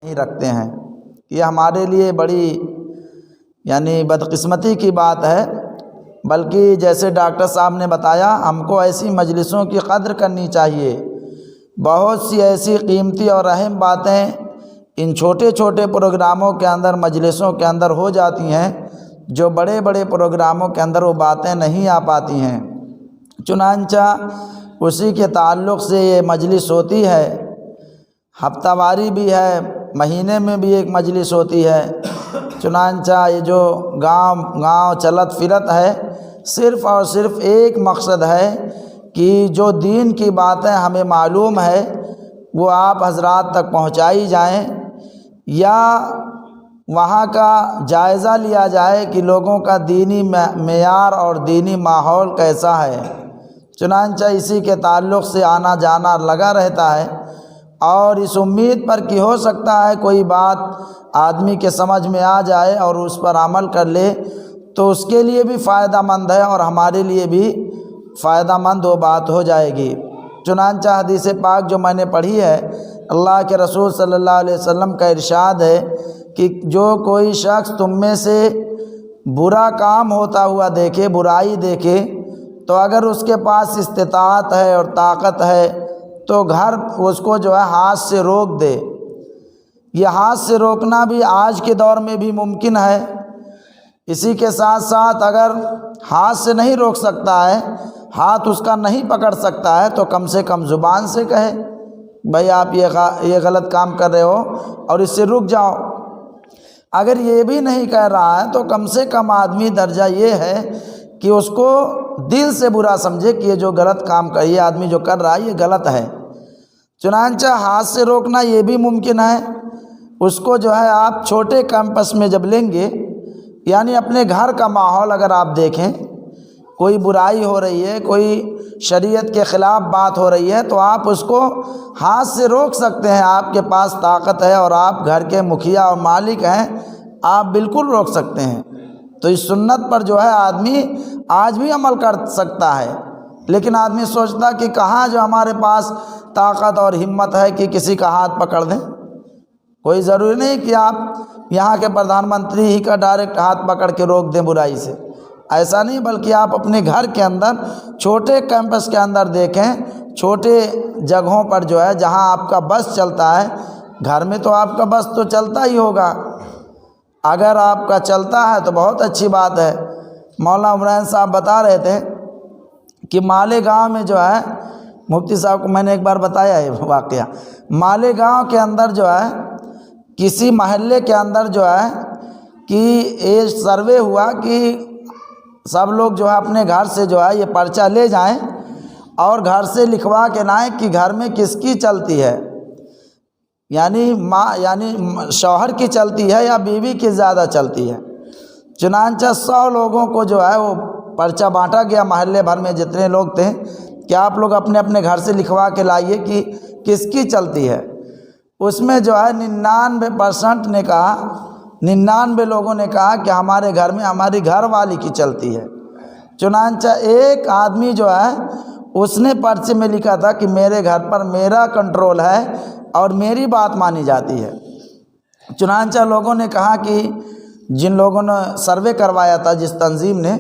نہیں رکھتے ہیں۔ یہ ہمارے لیے بڑی بدقسمتی کی بات ہے، بلکہ جیسے ڈاکٹر صاحب نے بتایا ہم کو ایسی مجلسوں کی قدر کرنی چاہیے۔ بہت سی ایسی قیمتی اور اہم باتیں ان چھوٹے چھوٹے پروگراموں کے اندر، مجلسوں کے اندر ہو جاتی ہیں، جو بڑے بڑے پروگراموں کے اندر وہ باتیں نہیں آ پاتی ہیں۔ چنانچہ اسی کے تعلق سے یہ مجلس ہوتی ہے، ہفتہ واری بھی ہے، مہینے میں بھی ایک مجلس ہوتی ہے۔ چنانچہ یہ جو گاؤں چلت پھرت ہے، صرف اور صرف ایک مقصد ہے کہ جو دین کی باتیں ہمیں معلوم ہے وہ آپ حضرات تک پہنچائی جائیں، یا وہاں کا جائزہ لیا جائے کہ لوگوں کا دینی معیار اور دینی ماحول کیسا ہے۔ چنانچہ اسی کے تعلق سے آنا جانا لگا رہتا ہے، اور اس امید پر کہ ہو سکتا ہے کوئی بات آدمی کے سمجھ میں آ جائے اور اس پر عمل کر لے تو اس کے لیے بھی فائدہ مند ہے اور ہمارے لیے بھی فائدہ مند وہ بات ہو جائے گی۔ چنانچہ حدیث پاک جو میں نے پڑھی ہے، اللہ کے رسول صلی اللہ علیہ وسلم کا ارشاد ہے کہ جو کوئی شخص تم میں سے برا کام ہوتا ہوا دیکھے، برائی دیکھے، تو اگر اس کے پاس استطاعت ہے اور طاقت ہے تو گھر اس کو ہاتھ سے روک دے۔ یہ ہاتھ سے روکنا بھی آج کے دور میں بھی ممکن ہے۔ اسی کے ساتھ ساتھ اگر ہاتھ سے نہیں روک سکتا ہے، ہاتھ اس کا نہیں پکڑ سکتا ہے، تو کم سے کم زبان سے کہے بھائی آپ یہ غلط کام کر رہے ہو اور اس سے رک جاؤ۔ اگر یہ بھی نہیں کہہ رہا ہے تو کم سے کم آدمی درجہ یہ ہے کہ اس کو دل سے برا سمجھے کہ یہ جو غلط کام کر، یہ آدمی جو کر رہا ہے یہ غلط ہے۔ چنانچہ ہاتھ سے روکنا یہ بھی ممکن ہے۔ اس کو آپ چھوٹے کیمپس میں جب لیں گے، یعنی اپنے گھر کا ماحول اگر آپ دیکھیں، کوئی برائی ہو رہی ہے، کوئی شریعت کے خلاف بات ہو رہی ہے، تو آپ اس کو ہاتھ سے روک سکتے ہیں۔ آپ کے پاس طاقت ہے اور آپ گھر کے مکھیا اور مالک ہیں، آپ بالکل روک سکتے ہیں۔ تو اس سنت پر آدمی آج بھی عمل کر سکتا ہے، لیکن آدمی سوچتا کہ کہاں ہمارے پاس طاقت اور ہمت ہے کہ کسی کا ہاتھ پکڑ دیں۔ کوئی ضروری نہیں کہ آپ یہاں کے پردھان منتری ہی کا ڈائریکٹ ہاتھ پکڑ کے روک دیں برائی سے، ایسا نہیں، بلکہ آپ اپنے گھر کے اندر چھوٹے کیمپس کے اندر دیکھیں، چھوٹے جگہوں پر جہاں آپ کا بس چلتا ہے، گھر میں تو آپ کا بس تو چلتا ہی ہوگا، اگر آپ کا چلتا ہے تو بہت اچھی بات ہے۔ مولانا عمران صاحب بتا رہے تھے کہ مالیگاؤں میں مفتی صاحب کو میں نے ایک بار بتایا ہے واقعہ، مالیگاؤں کے اندر کسی محلے کے اندر کہ ایک سروے ہوا کہ سب لوگ اپنے گھر سے یہ پرچہ لے جائیں اور گھر سے لکھوا کے لائیں کہ گھر میں کس کی چلتی ہے، یعنی شوہر کی چلتی ہے یا بیوی کی زیادہ چلتی ہے۔ چنانچہ 100 لوگوں کو وہ پرچہ بانٹا گیا، محلے بھر میں جتنے لوگ تھے، کہ آپ لوگ اپنے اپنے گھر سے لکھوا کے لائیے کہ کس کی چلتی ہے۔ اس میں 99% نے کہا، 99 لوگوں نے کہا کہ ہمارے گھر میں ہماری گھر والی کی چلتی ہے۔ چنانچہ ایک آدمی اس نے پرچے میں لکھا تھا کہ میرے گھر پر میرا کنٹرول ہے اور میری بات مانی جاتی ہے۔ چنانچہ لوگوں نے کہا کہ جن لوگوں نے سروے کروایا تھا، جس تنظیم نے،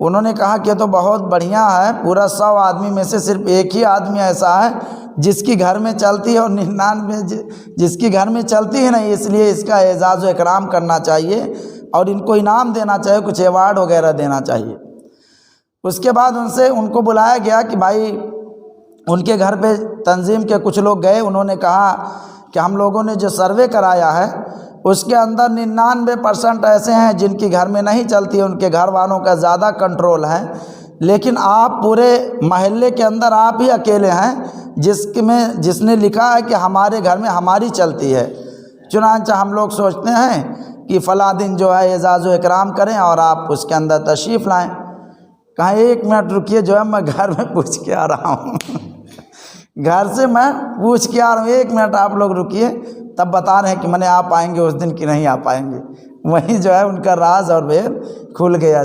انہوں نے کہا کہ یہ تو بہت بڑھیا ہے، پورا 100 آدمی میں سے صرف ایک ہی آدمی ایسا ہے جس کی گھر میں چلتی ہے، اور 99 جس کی گھر میں چلتی ہے نہیں، اس لیے اس کا اعزاز و اکرام کرنا چاہیے اور ان کو انعام دینا چاہیے، کچھ ایوارڈ وغیرہ دینا چاہیے۔ اس کے بعد ان کو بلایا گیا کہ بھائی ان کے گھر پہ تنظیم کے کچھ لوگ گئے، انہوں نے کہا کہ ہم لوگوں نے جو سروے کرایا ہے اس کے اندر 99% ایسے ہیں جن کی گھر میں نہیں چلتی، ان کے گھر والوں کا زیادہ کنٹرول ہے، لیکن آپ پورے محلے کے اندر آپ ہی اکیلے ہیں جس نے لکھا ہے کہ ہمارے گھر میں ہماری چلتی ہے۔ چنانچہ ہم لوگ سوچتے ہیں کہ فلاں دن اعزاز و اکرام کریں اور آپ اس کے اندر تشریف لائیں۔ کہا 1 منٹ رکیے، میں گھر میں پوچھ کے آ رہا ہوں گھر سے میں پوچھ کے آ رہا ہوں، 1 منٹ آپ لوگ رکیے، تب بتا رہے ہیں کہ آپ آئیں گے اس دن کہ نہیں آ پائیں گے۔ وہیں ان کا راز اور بھید کھل گیا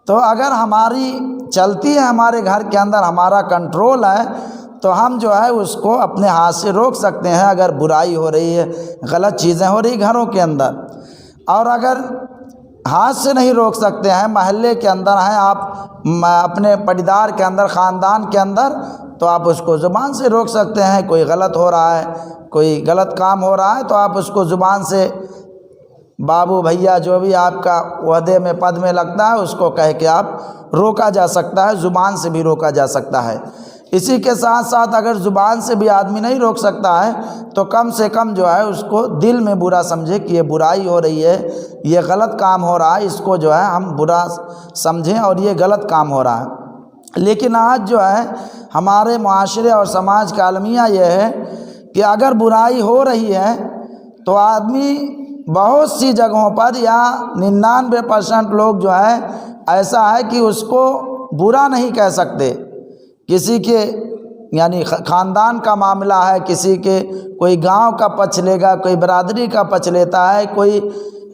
تو اگر ہماری چلتی ہے، ہمارے گھر کے اندر ہمارا کنٹرول ہے، تو ہم جو ہے اس کو اپنے ہاتھ سے روک سکتے ہیں اگر برائی ہو رہی ہے، غلط چیزیں ہو رہی گھروں کے اندر۔ اور اگر ہاتھ سے نہیں روک سکتے ہیں، محلے کے اندر ہیں آپ، اپنے پٹیدار کے اندر، خاندان کے اندر، تو آپ اس کو زبان سے روک سکتے ہیں۔ کوئی غلط ہو رہا ہے، کوئی غلط کام ہو رہا ہے، تو آپ اس کو زبان سے، بابو، بھیا، جو بھی آپ کا عہدے میں پد میں لگتا ہے، اس کو کہہ کے آپ روکا جا سکتا ہے، زبان سے بھی روکا جا سکتا ہے۔ اسی کے ساتھ ساتھ اگر زبان سے بھی آدمی نہیں روک سکتا ہے تو کم سے کم جو ہے اس کو دل میں برا سمجھے کہ یہ برائی ہو رہی ہے، یہ غلط کام ہو رہا ہے، اس کو جو ہے ہم برا سمجھیں اور یہ غلط کام ہو رہا ہے۔ لیکن آج جو ہے ہمارے معاشرے اور سماج کا المیہ یہ ہے کہ اگر برائی ہو رہی ہے تو آدمی بہت سی جگہوں پر، یا 99% لوگ جو ہے ایسا ہے کہ اس کو برا نہیں کہہ سکتے۔ کسی کے یعنی خاندان کا معاملہ ہے، کسی کے کوئی گاؤں کا پچ لے گا، کوئی برادری کا پچ لیتا ہے، کوئی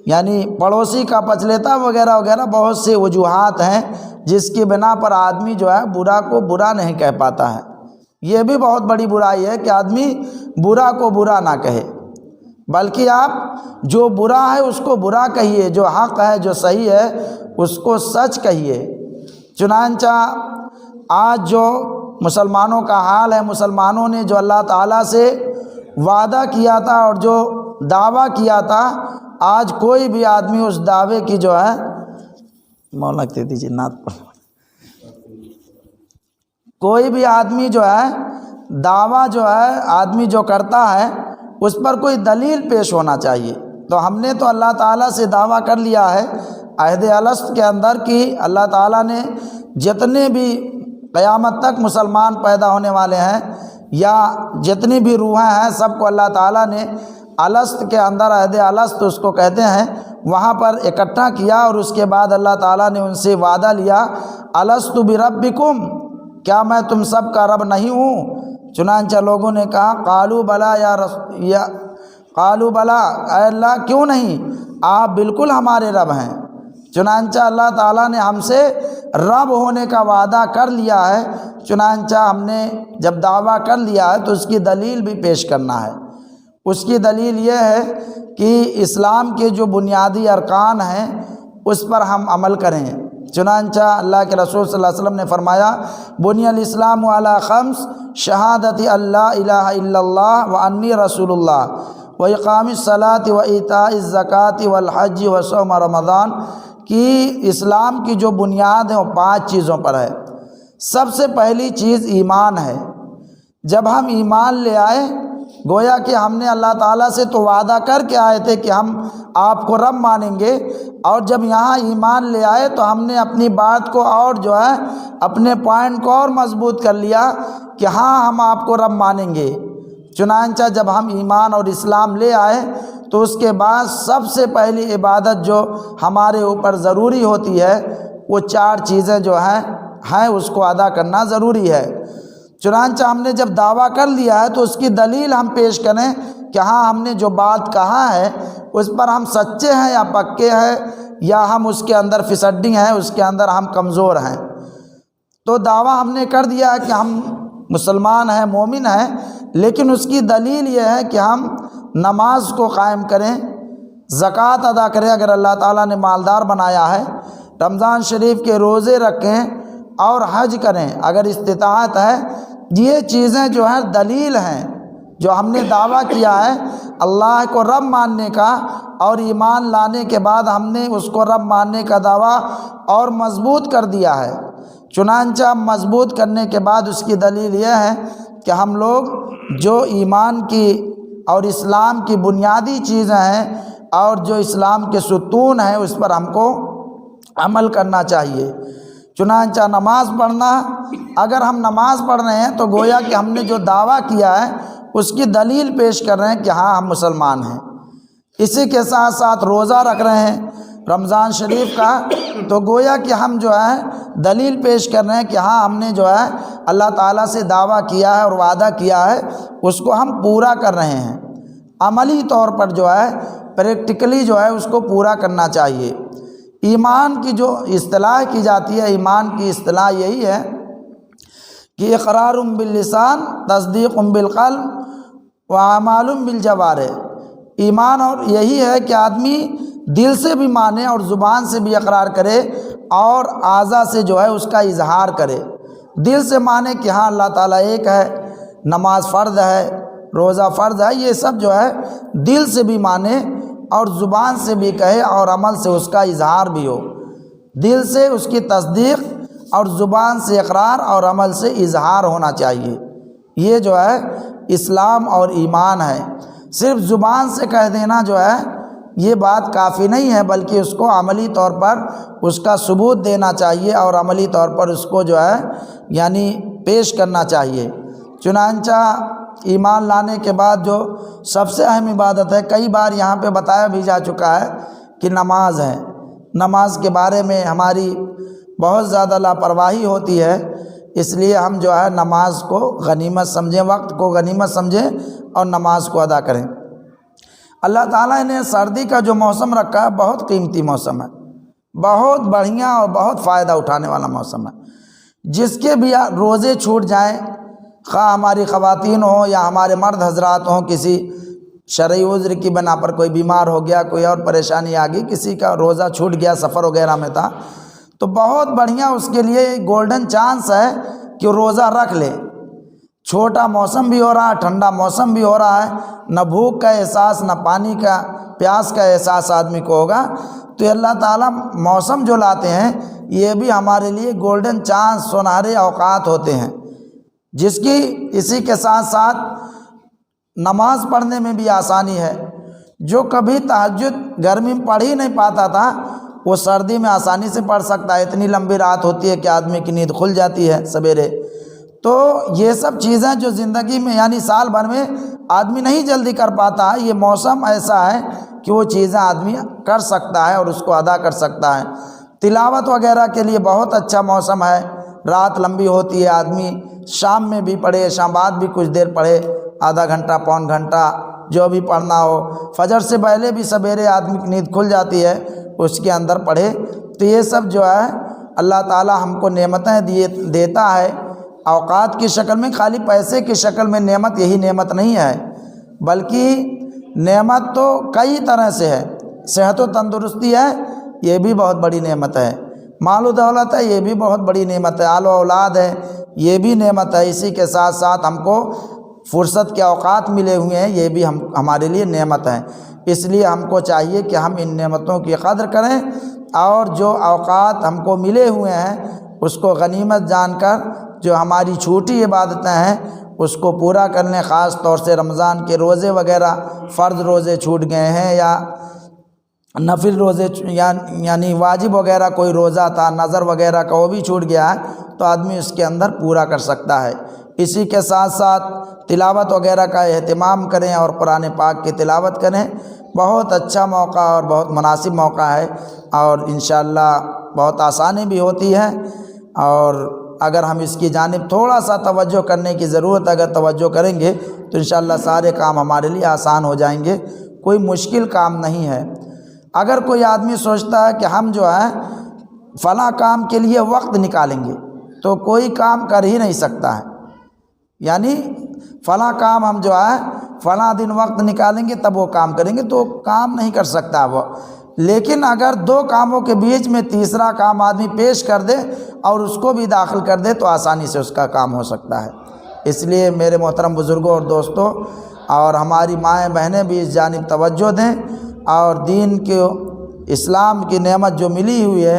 یعنی پڑوسی کا پچ لیتا ہے، وغیرہ وغیرہ بہت سے وجوہات ہیں جس کی بنا پر آدمی جو ہے برا کو برا نہیں کہہ پاتا ہے۔ یہ بھی بہت بڑی برائی ہے کہ آدمی برا کو برا نہ کہے، بلکہ آپ جو برا ہے اس کو برا کہیے، جو حق ہے، جو صحیح ہے، اس کو سچ کہیے۔ چنانچہ آج جو مسلمانوں کا حال ہے، مسلمانوں نے جو اللہ تعالیٰ سے وعدہ کیا تھا اور جو دعویٰ کیا تھا، آج کوئی بھی آدمی اس دعوے کی جو ہے، مولانا دے دیجیے نعت پڑھ، کوئی بھی آدمی جو ہے دعویٰ جو ہے آدمی جو کرتا ہے اس پر کوئی دلیل پیش ہونا چاہیے۔ تو ہم نے تو اللہ تعالیٰ سے دعویٰ کر لیا ہے عہد الست کے اندر کہ اللہ تعالیٰ نے جتنے بھی قیامت تک مسلمان پیدا ہونے والے ہیں یا جتنی بھی روحیں ہیں، سب کو اللہ تعالیٰ نے الست کے اندر، عہد الست اس کو کہتے ہیں، وہاں پر اکٹھا کیا، اور اس کے بعد اللہ تعالیٰ نے ان سے وعدہ لیا، الست بربکم، کیا میں تم سب کا رب نہیں ہوں؟ چنانچہ لوگوں نے کہا قالوا بلا قالوا بلا، اے اللہ کیوں نہیں، آپ بالکل ہمارے رب ہیں۔ چنانچہ اللہ تعالیٰ نے ہم سے رب ہونے کا وعدہ کر لیا ہے۔ چنانچہ ہم نے جب دعویٰ کر لیا ہے تو اس کی دلیل بھی پیش کرنا ہے۔ اس کی دلیل یہ ہے کہ اسلام کے جو بنیادی ارکان ہیں اس پر ہم عمل کریں۔ چنانچہ اللہ کے رسول صلی اللہ علیہ وسلم نے فرمایا بنی الاسلام علی خمس، شہادت اللہ الہ الا اللہ وانی رسول اللہ، واقام الصلاۃ وایتاء الزکوٰۃ والحج وصوم رمضان، کہ اسلام کی جو بنیاد ہے وہ 5 چیزوں پر ہے۔ سب سے پہلی چیز ایمان ہے۔ جب ہم ایمان لے آئے، گویا کہ ہم نے اللہ تعالیٰ سے تو وعدہ کر کے آئے تھے کہ ہم آپ کو رب مانیں گے، اور جب یہاں ایمان لے آئے تو ہم نے اپنی بات کو اور جو ہے اپنے پوائنٹ کو اور مضبوط کر لیا کہ ہاں ہم آپ کو رب مانیں گے۔ چنانچہ جب ہم ایمان اور اسلام لے آئے تو اس کے بعد سب سے پہلی عبادت جو ہمارے اوپر ضروری ہوتی ہے وہ 4 چیزیں جو ہیں اس کو ادا کرنا ضروری ہے۔ چنانچہ ہم نے جب دعویٰ کر لیا ہے تو اس کی دلیل ہم پیش کریں کہ ہاں ہم نے جو بات کہا ہے اس پر ہم سچے ہیں یا پکے ہیں، یا ہم اس کے اندر فسڈی ہیں، اس کے اندر ہم کمزور ہیں۔ تو دعویٰ ہم نے کر دیا ہے کہ ہم مسلمان ہیں، مومن ہیں، لیکن اس کی دلیل یہ ہے کہ ہم نماز کو قائم کریں، زکوٰۃ ادا کریں اگر اللہ تعالیٰ نے مالدار بنایا ہے، رمضان شریف کے روزے رکھیں اور حج کریں اگر استطاعت ہے۔ یہ چیزیں جو ہیں دلیل ہیں جو ہم نے دعویٰ کیا ہے اللہ کو رب ماننے کا، اور ایمان لانے کے بعد ہم نے اس کو رب ماننے کا دعویٰ اور مضبوط کر دیا ہے۔ چنانچہ مضبوط کرنے کے بعد اس کی دلیل یہ ہے کہ ہم لوگ جو ایمان کی اور اسلام کی بنیادی چیزیں ہیں اور جو اسلام کے ستون ہیں اس پر ہم کو عمل کرنا چاہیے۔ چنانچہ نماز پڑھنا، اگر ہم نماز پڑھ رہے ہیں تو گویا کہ ہم نے جو دعویٰ کیا ہے اس کی دلیل پیش کر رہے ہیں کہ ہاں ہم مسلمان ہیں۔ اسی کے ساتھ ساتھ روزہ رکھ رہے ہیں رمضان شریف کا، تو گویا کہ ہم جو ہے دلیل پیش کر رہے ہیں کہ ہاں ہم نے جو ہے اللہ تعالیٰ سے دعویٰ کیا ہے اور وعدہ کیا ہے اس کو ہم پورا کر رہے ہیں۔ عملی طور پر جو ہے پریکٹیکلی جو ہے اس کو پورا کرنا چاہیے۔ ایمان کی جو اصطلاح کی جاتی ہے، ایمان کی اصطلاح یہی ہے کہ اقرار باللسان تصدیق بالقلب و اعمال بالجوارح، ایمان اور یہی ہے کہ آدمی دل سے بھی مانے اور زبان سے بھی اقرار کرے اور اعضاء سے جو ہے اس کا اظہار کرے۔ دل سے مانے کہ ہاں اللہ تعالیٰ ایک ہے، نماز فرض ہے، روزہ فرض ہے، یہ سب جو ہے دل سے بھی مانے اور زبان سے بھی کہے اور عمل سے اس کا اظہار بھی ہو۔ دل سے اس کی تصدیق اور زبان سے اقرار اور عمل سے اظہار ہونا چاہیے۔ یہ جو ہے اسلام اور ایمان ہے۔ صرف زبان سے کہہ دینا جو ہے یہ بات کافی نہیں ہے، بلکہ اس کو عملی طور پر اس کا ثبوت دینا چاہیے اور عملی طور پر اس کو جو ہے یعنی پیش کرنا چاہیے۔ چنانچہ ایمان لانے کے بعد جو سب سے اہم عبادت ہے، کئی بار یہاں پہ بتایا بھی جا چکا ہے کہ نماز ہے۔ نماز کے بارے میں ہماری بہت زیادہ لاپرواہی ہوتی ہے، اس لیے ہم جو ہے نماز کو غنیمت سمجھیں، وقت کو غنیمت سمجھیں اور نماز کو ادا کریں۔ اللہ تعالیٰ نے سردی کا جو موسم رکھا ہے بہت قیمتی موسم ہے، بہت بڑھیا اور بہت فائدہ اٹھانے والا موسم ہے۔ جس کے بھی روزے چھوٹ جائیں، خواہ ہماری خواتین ہوں یا ہمارے مرد حضرات ہوں، کسی شرعی عذر کی بنا پر کوئی بیمار ہو گیا، کوئی اور پریشانی آ گئی، کسی کا روزہ چھوٹ گیا، سفر وغیرہ میں تھا، تو بہت بڑھیا اس کے لیے گولڈن چانس ہے کہ روزہ رکھ لے۔ چھوٹا موسم بھی ہو رہا ہے، ٹھنڈا موسم بھی ہو رہا ہے، نہ بھوک کا احساس نہ پانی کا پیاس کا احساس آدمی کو ہوگا۔ تو اللہ تعالیٰ موسم جو لاتے ہیں یہ بھی ہمارے لیے گولڈن چانس، سنہرے اوقات ہوتے ہیں، جس کی اسی کے ساتھ ساتھ نماز پڑھنے میں بھی آسانی ہے۔ جو کبھی تہجد گرمی میں پڑھ ہی نہیں پاتا تھا وہ سردی میں آسانی سے پڑھ سکتا ہے۔ اتنی لمبی رات ہوتی ہے کہ آدمی کی نیند کھل جاتی ہے سویرے۔ تو یہ سب چیزیں جو زندگی میں یعنی سال بھر میں آدمی نہیں جلدی کر پاتا ہے، یہ موسم ایسا ہے کہ وہ چیزیں آدمی کر سکتا ہے اور اس کو ادا کر سکتا ہے۔ تلاوت وغیرہ کے لیے بہت اچھا موسم ہے، رات لمبی ہوتی ہے، آدمی شام میں بھی پڑھے، شام بعد بھی کچھ دیر پڑھے، آدھا گھنٹہ پون گھنٹہ جو بھی پڑھنا ہو، فجر سے پہلے بھی سویرے آدمی کی نیند کھل جاتی ہے، اس کے اندر پڑھے۔ تو یہ سب جو ہے اللہ تعالیٰ ہم کو نعمتیں دیتا ہے اوقات کی شکل میں، خالی پیسے کی شکل میں نعمت یہی نعمت نہیں ہے، بلکہ نعمت تو کئی طرح سے ہے۔ صحت و تندرستی ہے، یہ بھی بہت بڑی نعمت ہے۔ مال و دولت ہے، یہ بھی بہت بڑی نعمت ہے۔ آل و اولاد ہے، یہ بھی نعمت ہے۔ اسی کے ساتھ ساتھ ہم کو فرصت کے اوقات ملے ہوئے ہیں، یہ بھی ہمارے لیے نعمت ہے۔ اس لیے ہم کو چاہیے کہ ہم ان نعمتوں کی قدر کریں اور جو اوقات ہم کو ملے ہوئے ہیں اس کو غنیمت جان کر جو ہماری چھوٹی عبادتیں ہیں اس کو پورا کر لیں۔ خاص طور سے رمضان کے روزے وغیرہ، فرض روزے چھوٹ گئے ہیں یا نفل روزے یعنی واجب وغیرہ کوئی روزہ تھا، نظر وغیرہ کا وہ بھی چھوٹ گیا ہے، تو آدمی اس کے اندر پورا کر سکتا ہے۔ اسی کے ساتھ ساتھ تلاوت وغیرہ کا اہتمام کریں اور قرآن پاک کی تلاوت کریں۔ بہت اچھا موقع اور بہت مناسب موقع ہے اور انشاءاللہ بہت آسانی بھی ہوتی ہے، اور اگر ہم اس کی جانب تھوڑا سا توجہ کرنے کی ضرورت، اگر توجہ کریں گے تو انشاءاللہ سارے کام ہمارے لیے آسان ہو جائیں گے، کوئی مشکل کام نہیں ہے۔ اگر کوئی آدمی سوچتا ہے کہ ہم جو ہے فلاں کام کے لیے وقت نکالیں گے تو کوئی کام کر ہی نہیں سکتا ہے، یعنی فلاں کام ہم جو ہے فلاں دن وقت نکالیں گے تب وہ کام کریں گے تو کام نہیں کر سکتا وہ۔ لیکن اگر دو کاموں کے بیچ میں تیسرا کام آدمی پیش کر دے اور اس کو بھی داخل کر دے تو آسانی سے اس کا کام ہو سکتا ہے۔ اس لیے میرے محترم بزرگوں اور دوستوں اور ہماری مائیں بہنیں بھی اس جانب توجہ دیں اور دین کے اسلام کی نعمت جو ملی ہوئی ہے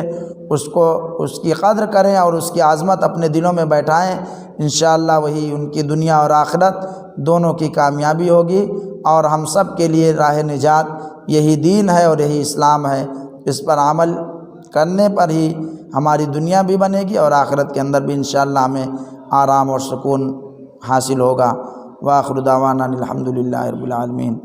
اس کی قدر کریں اور اس کی عظمت اپنے دلوں میں بیٹھائیں۔ انشاءاللہ وہی ان کی دنیا اور آخرت دونوں کی کامیابی ہوگی، اور ہم سب کے لیے راہ نجات یہی دین ہے اور یہی اسلام ہے۔ اس پر عمل کرنے پر ہی ہماری دنیا بھی بنے گی اور آخرت کے اندر بھی انشاءاللہ ہمیں آرام اور سکون حاصل ہوگا۔ وآخر دعوانا الحمدللہ رب العالمین۔